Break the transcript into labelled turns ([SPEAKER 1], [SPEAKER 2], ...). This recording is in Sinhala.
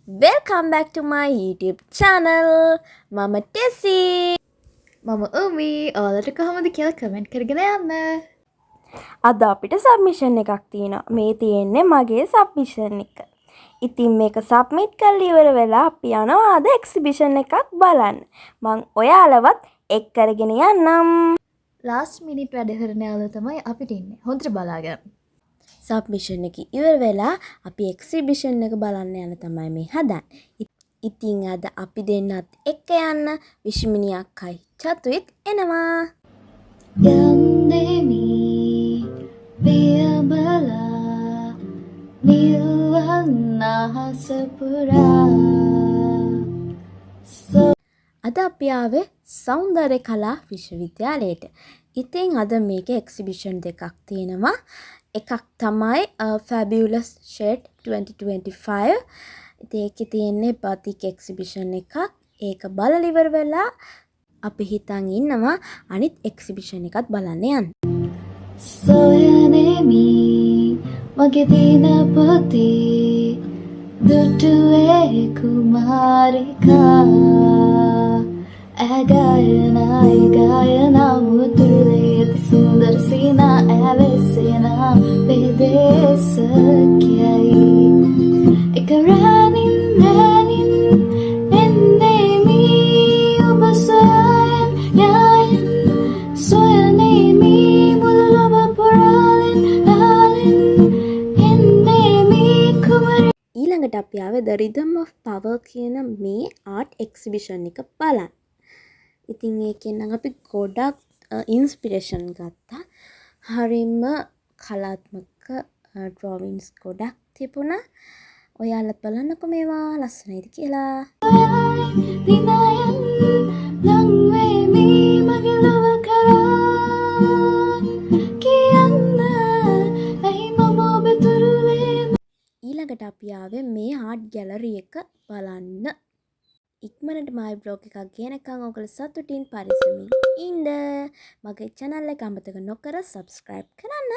[SPEAKER 1] Welcome back to my YouTube channel. මම ටෙසි.
[SPEAKER 2] මම උමි ඔයාලට කොහොමද කියලා කමෙන්ට් කරගෙන යන්න.
[SPEAKER 1] අද අපිට සබ්මිෂන් එකක් තියෙනවා. මේ තියෙන්නේ මගේ සබ්මිෂන් එක. ඉතින් මේක සබ්මිට් කරලා ඉවර වෙලා අපි යනවා අද එක්සිබිෂන් එකක් බලන්න. මං ඔයාලවත් එක් කරගෙන යන්නම්.
[SPEAKER 2] ලාස්ට් මිනිට් වැඩ කරන යාළුවෝ තමයි අපිට ඉන්නේ. හොඳට බලාගන්න.
[SPEAKER 1] සබ්මිෂන් එක ඉවර වෙලා අපි එක්සිබිෂන් එක බලන්න යන තමයි මේ හදන්නේ. ඉතින් අද අපි දෙන්නත් එක්ක යන්න විශ්මිනියක් අයි චතුවිත් එනවා.
[SPEAKER 2] යන්නෙමි පියඹලා නිල්වන් අහස පුරා.
[SPEAKER 1] අද අපි ආවේ සෞන්දර්ය කලා විශ්වවිද්‍යාලයට. ඉතින් අද මේක එක්සිබිෂන් දෙකක් තියෙනවා. එකක් තමයි Fabulous Shade 2025. ඉතින් ඒකේ තියෙන්නේ batik එක්සිබිෂන් එකක්. ඒක බලලා ඉවර වෙලා අපි හිතන් ඉන්නවා අනිත් එක්සිබිෂන් එකත් බලන්න යන්න.
[SPEAKER 2] සොයනෙමි මගේ දින පොතේ දුටුවේ කුමාරිකා. ඇගායනා මුතුලේ සුන්දර සීනා ඇවෙසෙනා බෙදේසකයයි. එක රැනින් එන්නෙමි ඔබ සොයන් යයින්. සොයනෙමි මුළු ලොව පුරාලෙන් ලාලෙන් එන්නෙමි කුමරි.
[SPEAKER 1] ඊළඟට අපි ආවේ The Rhythm of Power කියන මේ ආර්ට් එක්සිබිෂන් එක බලන්න. ඉතින් ඒකෙන් නම් අපි ගොඩක් ඉන්ස්පිරේෂන් ගත්තා. හරිම කලාත්මක ඩ්‍රොවින්ස් ගොඩක් තිබුණා. ඔයාලත් බලන්නකෝ මේවා ලස්සනයිද කියලා.
[SPEAKER 2] දිනයන් ලංවෙමි මගේ ලොව කරා. කියන්න ඇයි මම ඔබ තුරුලේ.
[SPEAKER 1] ඊළඟට අපි ආවේ මේ ආර්ට් ගැලරි එක බලන්න. ඉක්මනට මයි බ්ලොග් එකක් ගෙනකන් ඔයගොල්ලෝ සතුටින් පරිස්සමින් ඉන්න. මගේ channel එක අමතක නොකර subscribe කරන්න.